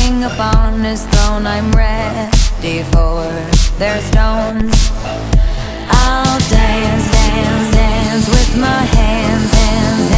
king upon his throne. I'm ready for their stones. I'll dance, dance, dance with my hands, hands, hands.